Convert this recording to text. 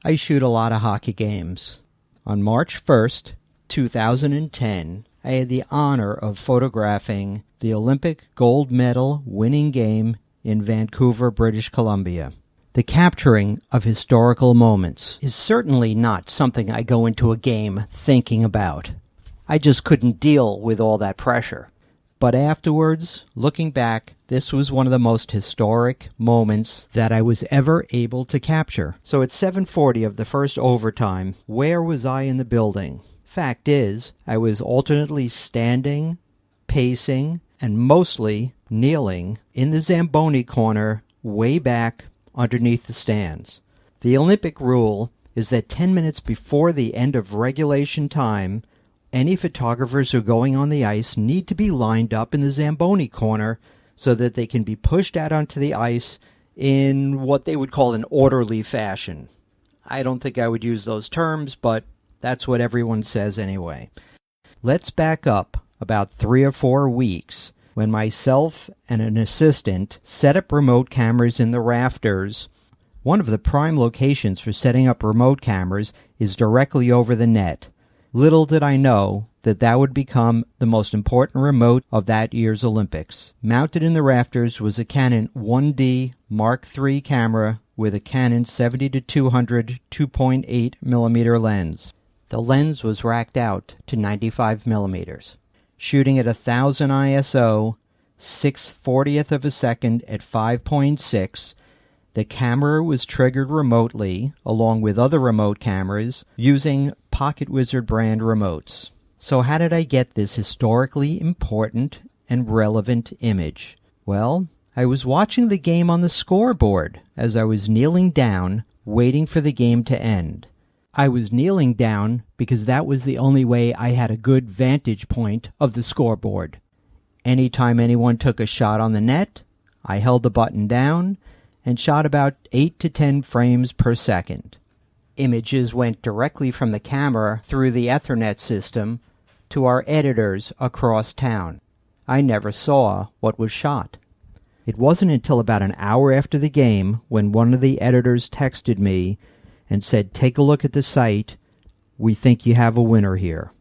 I shoot a lot of hockey games. On March 1st, 2010, I had the honor of photographing the Olympic gold medal winning game in Vancouver, British Columbia. The capturing of historical moments is certainly not something I go into a game thinking about. I just couldn't deal with all that pressure. But afterwards, looking back, this was one of the most historic moments that I was ever able to capture. So at 7:40 of the first overtime, where was I in the building? Fact is, I was alternately standing, pacing, and mostly kneeling in the Zamboni corner way back underneath the stands. The Olympic rule is that 10 minutes before the end of regulation time, any photographers who are going on the ice need to be lined up in the Zamboni corner so that they can be pushed out onto the ice in what they would call an orderly fashion. I don't think I would use those terms, but that's what everyone says anyway. Let's back up about 3 or 4 weeks when myself and an assistant set up remote cameras in the rafters. One of the prime locations for setting up remote cameras is directly over the net. Little did I know that that would become the most important remote of that year's Olympics. Mounted in the rafters was a Canon 1D Mark III camera with a Canon 70-200 2.8mm lens. The lens was racked out to 95mm. Shooting at 1000 ISO, 6/40th of a second at 5.6, the camera was triggered remotely, along with other remote cameras, using Pocket Wizard brand remotes. So how did I get this historically important and relevant image? Well, I was watching the game on the scoreboard as I was kneeling down, waiting for the game to end. I was kneeling down because that was the only way I had a good vantage point of the scoreboard. Anytime anyone took a shot on the net, I held the button down and shot about 8 to 10 frames per second. Images went directly from the camera through the Ethernet system to our editors across town. I never saw what was shot. It wasn't until about an hour after the game when one of the editors texted me and said, "Take a look at the site. We think you have a winner here."